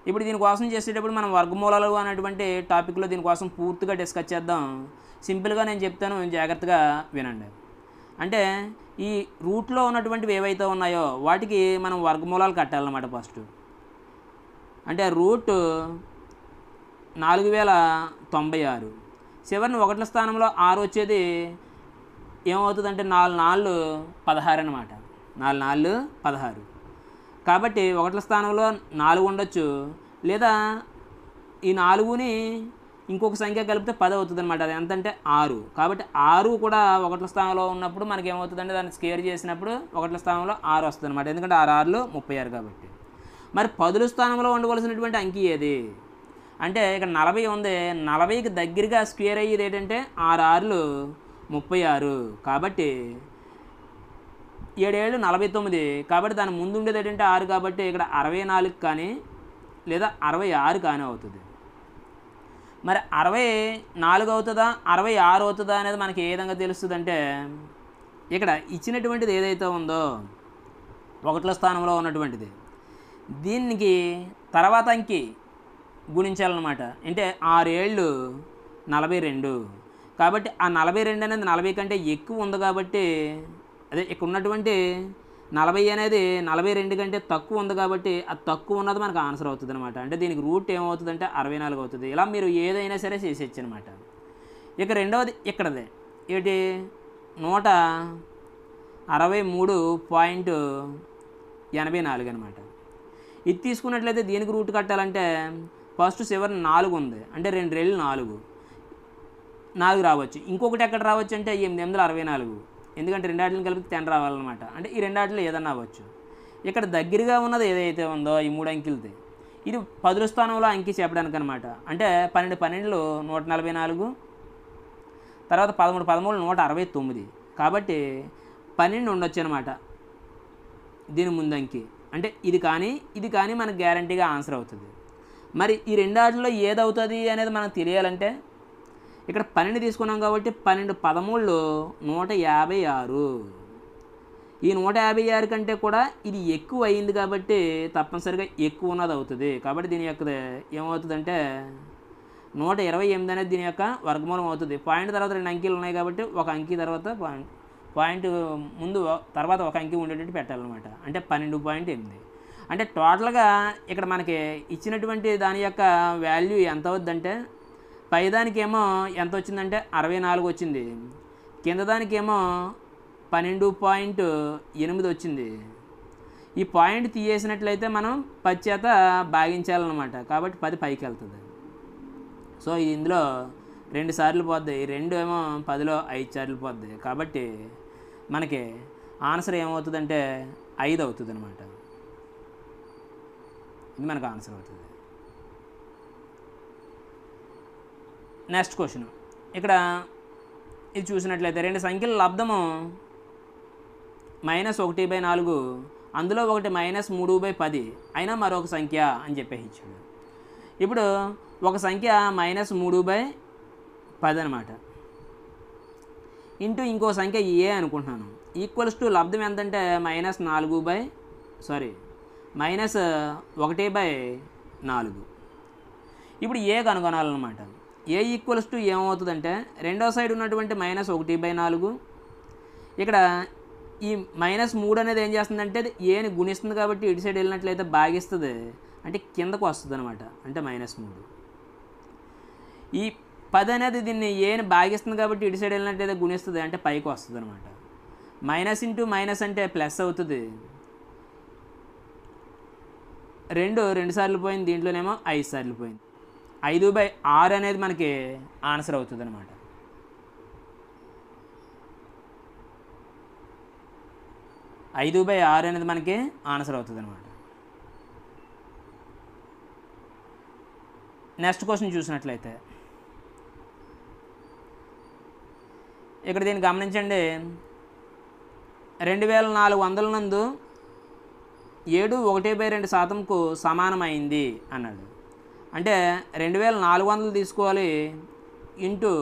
ఇప్పుడు దీనికోసం చేసేటప్పుడు మనం వర్గమూలాలు అనేటువంటి టాపిక్లో దీనికోసం పూర్తిగా డిస్కస్ చేద్దాం. సింపుల్గా నేను చెప్తాను, జాగ్రత్తగా వినండి. అంటే ఈ రూట్లో ఉన్నటువంటివి ఏవైతే ఉన్నాయో వాటికి మనం వర్గమూలాలు కట్టాలన్నమాట. ఫస్ట్ అంటే రూట్ 4096, చివరిని 1ల స్థానంలో 6 వచ్చేది ఏమవుతుందంటే 4 4 16 అనమాట. 4 4 16. కాబట్టి 1ల స్థానంలో 4 ఉండొచ్చు, లేదా ఈ 4ని ఇంకొక సంఖ్య కలిపితే 10 అవుతుంది అనమాట. అది ఎంతంటే 6. కాబట్టి 6 కూడా 1ల స్థానంలో ఉన్నప్పుడు మనకి ఏమవుతుందంటే దాన్ని స్క్వేర్ చేసినప్పుడు 1ల స్థానంలో 6 వస్తుంది అనమాట. ఎందుకంటే 6 6 36 కాబట్టి. మరి 10ల స్థానంలో ఉండవలసినటువంటి అంకి ఏది అంటే ఇక్కడ 40 ఉంది. 40కి దగ్గరగా స్క్వేర్ అయ్యేది ఏంటంటే 6 6 36. కాబట్టి 7 7 49. కాబట్టి దాని ముందు ఉండేది ఏంటంటే 6 కాబట్టి ఇక్కడ 64 కానీ లేదా 66 కానీ అవుతుంది. మరి 64 అవుతుందా 66 అవుతుందా అనేది మనకి ఏ విధంగా తెలుస్తుంది అంటే ఇక్కడ ఇచ్చినటువంటిది ఏదైతే ఉందో 1ల స్థానంలో ఉన్నటువంటిది దీనికి తర్వాత అంకి గుణించాలన్నమాట. అంటే 6 7 42. కాబట్టి ఆ 42 అనేది 40 కంటే ఎక్కువ ఉంది కాబట్టి, అదే ఇక్కడ ఉన్నటువంటి 40 అనేది 42 కంటే తక్కువ ఉంది కాబట్టి ఆ తక్కువ ఉన్నది మనకు ఆన్సర్ అవుతుంది అనమాట. అంటే దీనికి రూట్ ఏమవుతుందంటే 64 అవుతుంది. ఇలా మీరు ఏదైనా సరే చేసేయచ్చు అనమాట. ఇక రెండవది ఇక్కడదే ఏంటి 163.84 అనమాట. ఇది తీసుకున్నట్లయితే దీనికి రూట్ కట్టాలంటే ఫస్ట్ చివరి 4 ఉంది, అంటే 2 రెళ్ళు 4 రావచ్చు. ఇంకొకటి ఎక్కడ రావచ్చు అంటే 864, ఎందుకంటే రెండు ఆటలను కలిపి 10 రావాలన్నమాట. అంటే ఈ రెండు ఆటలు ఏదన్నా అవ్వచ్చు. ఇక్కడ దగ్గరగా ఉన్నది ఏదైతే ఉందో ఈ 3 అంకెలది ఇది 10ల స్థానంలో అంకి చెప్పడానికి అనమాట. అంటే 12 12 144, తర్వాత 13 13 169. కాబట్టి 12 ఉండొచ్చు అనమాట దీని ముందంకి. అంటే ఇది కానీ మనకు గ్యారంటీగా ఆన్సర్ అవుతుంది. మరి ఈ రెండాటిలో ఏది అవుతుంది అనేది మనకు తెలియాలంటే ఇక్కడ 12 తీసుకున్నాం కాబట్టి 12 13 156. ఈ 156 కంటే కూడా ఇది ఎక్కువ అయింది కాబట్టి తప్పనిసరిగా ఎక్కువ ఉన్నది అవుతుంది. కాబట్టి దీని యొక్క ఏమవుతుందంటే 128 అనేది దీని యొక్క వర్గమూలం అవుతుంది. పాయింట్ తర్వాత 2 అంకెలు ఉన్నాయి కాబట్టి ఒక అంకి తర్వాత పాయింట్ ముందు తర్వాత ఒక అంకి ఉండేటట్టు పెట్టాలన్నమాట. అంటే 12.8. అంటే టోటల్గా ఇక్కడ మనకి ఇచ్చినటువంటి దాని యొక్క వాల్యూ ఎంత అవుద్దంటే పైదానికేమో ఎంత వచ్చిందంటే 64 వచ్చింది, కింద దానికేమో 12.8 వచ్చింది. ఈ పాయింట్ తీసేసినట్లయితే మనం 10 చేత భాగించాలన్నమాట. కాబట్టి 10 పైకి వెళ్తుంది. సో ఇందులో 2 సార్లు పోద్ది, 2 ఏమో 10లో 5 సార్లు పోద్ది. కాబట్టి మనకి ఆన్సర్ ఏమవుతుందంటే 5 అవుతుంది అనమాట. ఇది మనకు ఆన్సర్ అవుతుంది. నెక్స్ట్ క్వశ్చన్ ఇక్కడ ఇది చూసినట్లయితే 2 సంఖ్యల లబ్ధము -1/4, అందులో ఒకటి -3/10 అయినా మరొక సంఖ్య అని చెప్పేసి ఇచ్చాడు. ఇప్పుడు ఒక సంఖ్య -3/10 అనమాట ఇంటూ ఇంకో సంఖ్య ఏ అనుకుంటున్నాను. ఈక్వల్స్ టు లబ్ధం ఎంతంటే -1/4. ఇప్పుడు ఏ కనుగొనాలన్నమాట. ఏ ఈక్వల్స్ టు ఏమవుతుందంటే రెండో సైడ్ ఉన్నటువంటి -1/4 ఇక్కడ ఈ -3 అనేది ఏం చేస్తుందంటే ఏని గుణిస్తుంది కాబట్టి ఇటు సైడ్ వెళ్ళినట్లయితే భాగిస్తుంది, అంటే కిందకు వస్తుంది అనమాట. అంటే -3. ఈ 10 అనేది దీన్ని ఏని భాగిస్తుంది కాబట్టి ఇటు సైడ్ వెళ్ళినట్లయితే గుణిస్తుంది, అంటే పైకి వస్తుంది అనమాట. మైనస్ ఇంటూ మైనస్ అంటే ప్లస్ అవుతుంది. 2 సార్లు పోయింది, దీంట్లోనేమో 5 సార్లు పోయింది. 5/6 అనేది మనకి ఆన్సర్ అవుతుంది అనమాట. అనేది మనకి ఆన్సర్ అవుతుంది అనమాట. నెక్స్ట్ క్వశ్చన్ చూసినట్లయితే ఇక్కడ దీన్ని గమనించండి. 2400 నందు 7 1/2% సమానమైంది అన్నాడు. అంటే 2400 తీసుకోవాలి ఇంటూ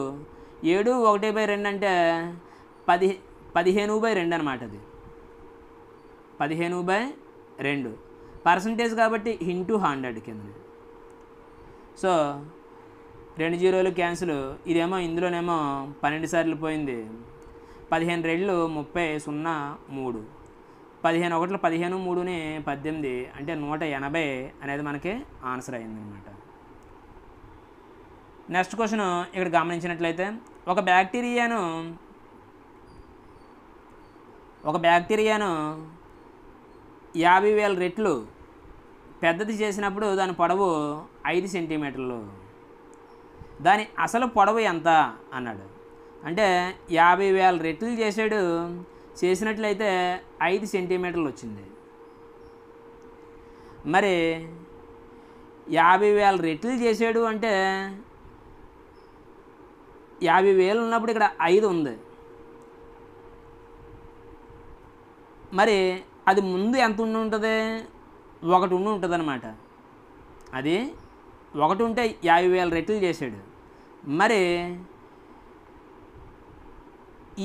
7 1/2 అంటే 15/2 అనమాట. అది 15/2 పర్సంటేజ్ కాబట్టి ఇంటూ 100 కింద. సో 2 జీరోలు క్యాన్సిల్, ఇదేమో ఇందులోనేమో 12 సార్లు పోయింది. 15 2 30 0 3 15 1 15 3 18 అంటే 180 అనేది మనకి ఆన్సర్ అయిందనమాట. నెక్స్ట్ క్వశ్చన్ ఇక్కడ గమనించినట్లయితే ఒక బ్యాక్టీరియాను 50,000 రెట్లు పెద్దది చేసినప్పుడు దాని పొడవు 5 సెంటీమీటర్లు. దాని అసలు పొడవు ఎంత అన్నాడు. అంటే 50,000 రెట్లు చేసినట్లయితే 5 సెంటీమీటర్లు వచ్చింది. మరి 50,000 రెట్లు చేసాడు అంటే 50,000 ఉన్నప్పుడు ఇక్కడ 5 ఉంది. మరి అది ముందు ఎంత ఉండి ఉంటుంది? 1 ఉండి ఉంటుంది అనమాట. అది 1 ఉంటే 50,000 రెట్లు చేసాడు. మరి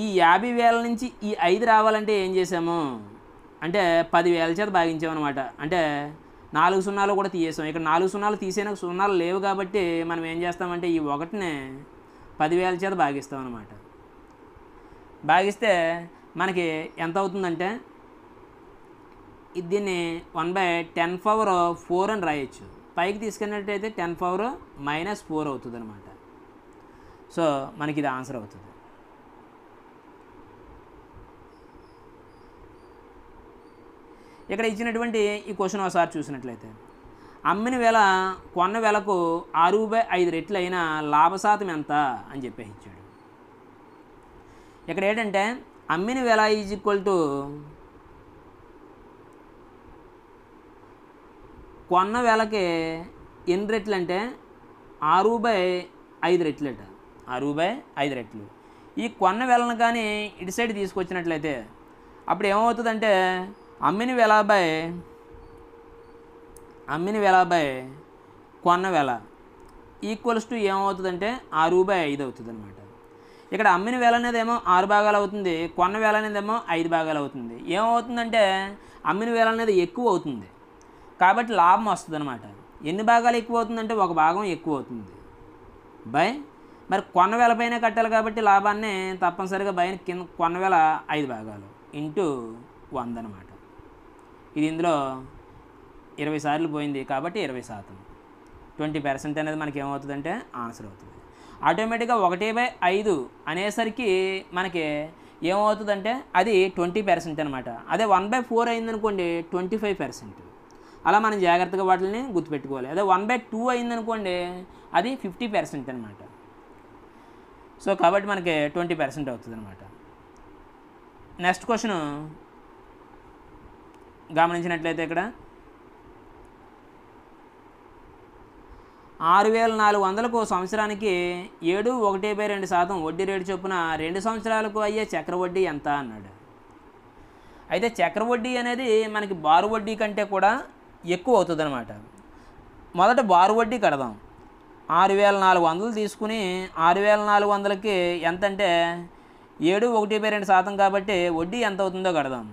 ఈ 50,000 నుంచి ఈ 5 రావాలంటే ఏం చేసాము అంటే 10,000 చేత భాగించామన్నమాట. అంటే 4 సున్నాలు కూడా తీసేసాం. ఇక్కడ 4 సున్నాలు తీసేనా సున్నాలు లేవు కాబట్టి మనం ఏం చేస్తామంటే ఈ 1ని 10,000 చేత భాగిస్తామన్నమాట. భాగిస్తే మనకి ఎంత అవుతుందంటే దీన్ని 1/10⁴ అని రాయొచ్చు. పైకి తీసుకున్నట్టయితే 10⁻⁻4 అవుతుంది అనమాట. సో మనకి ఇది ఆన్సర్ అవుతుంది. ఇక్కడ ఇచ్చినటువంటి ఈ క్వశ్చన్ ఒకసారి చూసినట్లయితే అమ్మిన వేళ కొన్న వేలకు 6/5 రెట్లు అయిన లాభశాతం ఎంత అని చెప్పేసి ఇచ్చాడు. ఇక్కడ ఏంటంటే అమ్మిన వేళ ఈజ్ ఈక్వల్ టు కొన్న వేళకి ఎన్ని రెట్లు అంటే 6/5 రెట్లు అట. 6/5 రెట్లు. ఈ కొన్న వేళను కానీ ఇటు సైడ్ తీసుకొచ్చినట్లయితే అప్పుడు ఏమవుతుందంటే అమ్మిన వేళ బై కొన్న వెల ఈక్వల్స్ టు ఏమవుతుందంటే 6/5 అవుతుంది అనమాట. ఇక్కడ అమ్మిన వెల అనేది ఏమో 6 భాగాలు అవుతుంది, కొన్న వెల అనేది ఏమో 5 భాగాలు అవుతుంది. ఏమవుతుందంటే అమ్మిన వెల అనేది ఎక్కువ అవుతుంది కాబట్టి లాభం వస్తుంది అనమాట. ఎన్ని భాగాలు ఎక్కువ అవుతుందంటే 1 భాగం ఎక్కువ అవుతుంది బై మరి కొన్న వెల పైన కట్టాలి కాబట్టి లాభాన్ని తప్పనిసరిగా బైన కింద కొన్న వెల 5 భాగాలు ఇంటూ 100 అనమాట. ఇది ఇందులో 20 సార్లు పోయింది కాబట్టి 20%, 20% అనేది మనకి ఏమవుతుందంటే ఆన్సర్ అవుతుంది. ఆటోమేటిక్గా 1/5 అనేసరికి మనకి ఏమవుతుందంటే అది 20% అనమాట. అదే 1/4 అయిందనుకోండి 25%. అలా మనం జాగ్రత్తగా వాటిని గుర్తుపెట్టుకోవాలి. అదే 1/2 అయిందనుకోండి అది 50% అనమాట. సో కాబట్టి మనకి 20% అవుతుంది అనమాట. నెక్స్ట్ క్వశ్చన్ గమనించినట్లయితే ఇక్కడ 6,400కు సంవత్సరానికి 7.1/2% వడ్డీ రేటు చొప్పున 2 సంవత్సరాలకు అయ్యే చక్రవడ్డీ ఎంత అన్నాడు. అయితే చక్రవడ్డీ అనేది మనకి బారు వడ్డీ కంటే కూడా ఎక్కువ అవుతుంది అనమాట. మొదట బారు వడ్డీ కడదాం. 6,400 తీసుకుని 6,400కి ఎంత అంటే 7.1/2% కాబట్టి వడ్డీ ఎంత అవుతుందో కడదాం.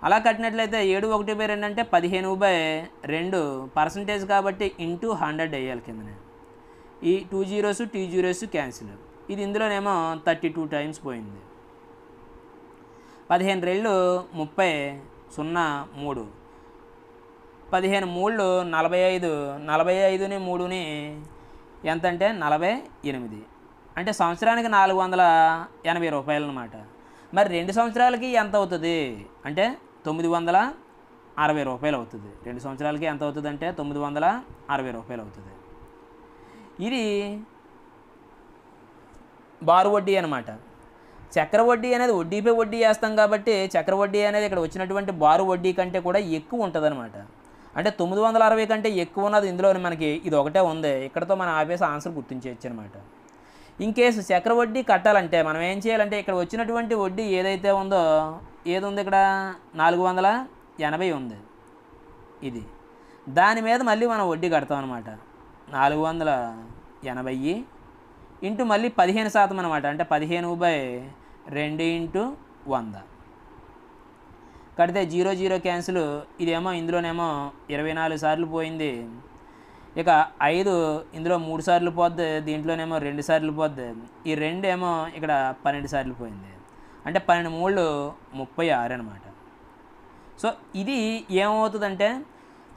అలా కట్టినట్లయితే 7/1/2 అంటే 15/2% కాబట్టి ఇంటూ 100 వేయాలి కిందనే. ఈ 2 zeros 2 zeros క్యాన్సిల్. ఇది ఇందులోనేమో 32 టైమ్స్ పోయింది. 15 2 30 0 3 15 3 45 45ని 3ని ఎంత అంటే 48 అంటే సంవత్సరానికి 480 రూపాయలు అనమాట. మరి 2 సంవత్సరాలకి ఎంత అవుతుంది అంటే 960 రూపాయలు అవుతుంది. 2 సంవత్సరాలకి ఎంత అవుతుంది అంటే 960 రూపాయలు అవుతుంది. ఇది బారు వడ్డీ అనమాట. చక్ర వడ్డీ అనేది వడ్డీపై వడ్డీ వేస్తాం కాబట్టి చక్ర వడ్డీ అనేది ఇక్కడ వచ్చినటువంటి బారు వడ్డీ కంటే కూడా ఎక్కువ ఉంటుంది అనమాట. అంటే 960 కంటే ఎక్కువ ఉన్నది ఇందులో మనకి ఇది ఒకటే ఉంది. ఇక్కడతో మనం ఆపేసి ఆన్సర్ గుర్తించవచ్చు అనమాట. ఇన్ కేసు చక్ర వడ్డీ కట్టాలంటే మనం ఏం చేయాలంటే ఇక్కడ వచ్చినటువంటి వడ్డీ ఏదైతే ఉందో ఏది ఉంది ఇక్కడ 480 ఉంది. ఇది దాని మీద మళ్ళీ మనం వడ్డీ కడతాం అనమాట. 480 ఇంటూ మళ్ళీ 15% అనమాట. అంటే 15/2 ఇంటూ 100 కడితే 0 0 క్యాన్సిల్. ఇదేమో ఇందులోనేమో 24 సార్లు పోయింది. ఇక 5 ఇందులో 3 సార్లు పోద్ది, దీంట్లోనేమో 2 సార్లు పోద్ది. ఈ 2 ఏమో ఇక్కడ 12 సార్లు పోయింది. అంటే 12 3 36 అనమాట. సో ఇది ఏమవుతుందంటే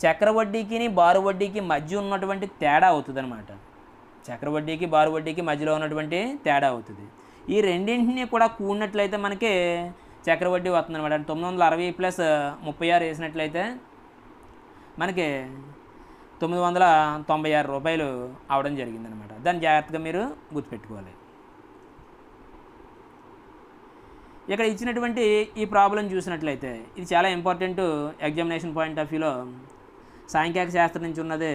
చక్రవడ్డీకి బారు వడ్డీకి మధ్య ఉన్నటువంటి తేడా అవుతుంది అనమాట. చక్రవడ్డీకి బారు వడ్డీకి మధ్యలో ఉన్నటువంటి తేడా అవుతుంది. ఈ రెండింటిని కూడా కూడినట్లయితే మనకి చక్రవడ్డీ వస్తుంది అనమాట. 960 + 36 వేసినట్లయితే మనకి 996 రూపాయలు అవడం జరిగిందనమాట. దాన్ని జాగ్రత్తగా మీరు గుర్తుపెట్టుకోవాలి. ఇక్కడ ఇచ్చినటువంటి ఈ ప్రాబ్లం చూసినట్లయితే ఇది చాలా ఇంపార్టెంట్ ఎగ్జామినేషన్ పాయింట్ ఆఫ్ వ్యూలో. సాంఖ్యక శాస్త్రం నుంచి ఉన్నది.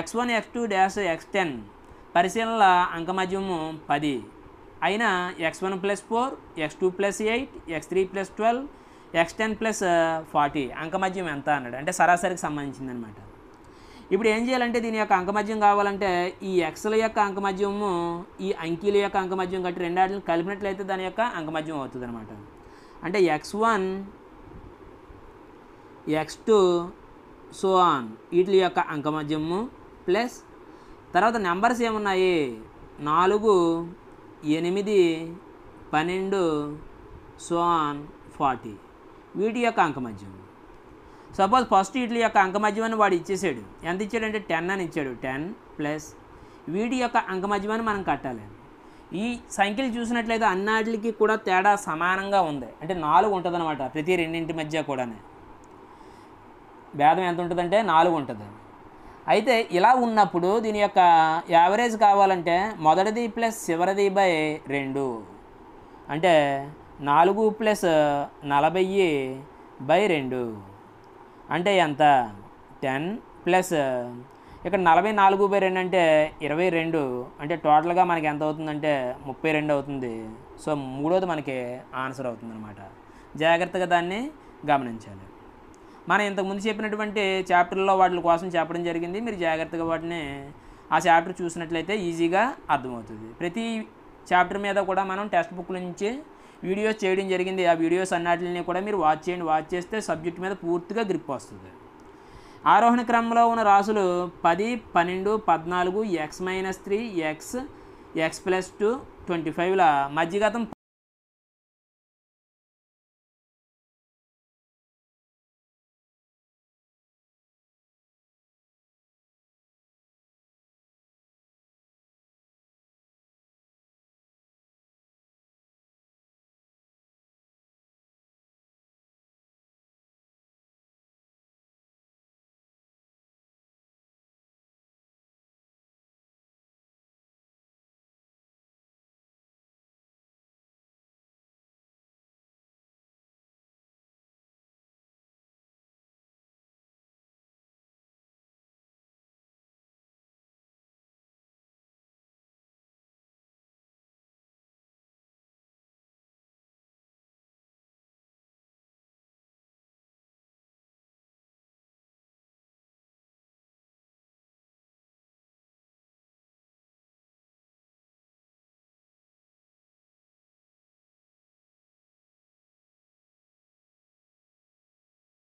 x1 x2 x10 పరిశీలనల అంకమధ్యము 10 అయిన x1 + 4 x2 + 8 x3 + 12 x10 + 40 అంకమధ్యం ఎంత అన్నాడు. అంటే సరాసరికి సంబంధించింది అనమాట. ఇప్పుడు ఏం చేయాలంటే దీని యొక్క అంకమధ్యం కావాలంటే ఈ ఎక్స్ల యొక్క అంకమధ్యము ఈ అంకీల యొక్క అంకమధ్యం కట్టి రెండాటిని కలిపినట్లయితే దాని యొక్క అంకమధ్యం అవుతుంది అనమాట. అంటే x1 x2 సో ఆన్ వీటి యొక్క అంకమధ్యము ప్లస్ తర్వాత నెంబర్స్ ఏమున్నాయి 4 8 12 సో ఆన్ 40 వీటి యొక్క అంకమధ్యం. సపోజ్ ఫస్ట్ వీటి యొక్క అంకమధ్యమని వాడు ఇచ్చేసాడు. ఎంత ఇచ్చాడంటే 10 అని ఇచ్చాడు. 10 ప్లస్ వీటి యొక్క అంకమధ్యమని మనం కట్టాలి. ఈ సంఖ్యలు చూసినట్లయితే అన్నిటికి కూడా తేడా సమానంగా ఉంది. అంటే 4 ఉంటుంది అనమాట. ప్రతి రెండింటి మధ్య కూడా భేదం ఎంత ఉంటుందంటే 4 ఉంటుంది. అయితే ఇలా ఉన్నప్పుడు దీని యొక్క యావరేజ్ కావాలంటే మొదటిది ప్లస్ చివరిది బై 2 అంటే 4 + 40/2 అంటే ఎంత 10 ప్లస్ ఇక్కడ 44/2 అంటే 22 అంటే టోటల్గా మనకి ఎంత అవుతుందంటే 32 అవుతుంది. సో మూడోది మనకి ఆన్సర్ అవుతుంది అనమాట. జాగ్రత్తగా దాన్ని గమనించాలి. మనం ఇంతకుముందు చెప్పినటువంటి చాప్టర్లో వాటి కోసం చెప్పడం జరిగింది. మీరు జాగ్రత్తగా వాటిని ఆ చాప్టర్ చూసినట్లయితే ఈజీగా అర్థమవుతుంది. ప్రతి చాప్టర్ మీద కూడా మనం టెక్స్ట్ బుక్ నుంచి వీడియోస్ చేయడం జరిగింది. ఆ వీడియోస్ అన్నిటిని కూడా మీరు వాచ్ చేయండి. వాచ్ చేస్తే సబ్జెక్ట్ మీద పూర్తిగా గ్రిప్ వస్తుంది. ఆరోహణ క్రమంలో ఉన్న రాసులు 10, 12, 14, x-3, x, x+2, 25ల మధ్యగతం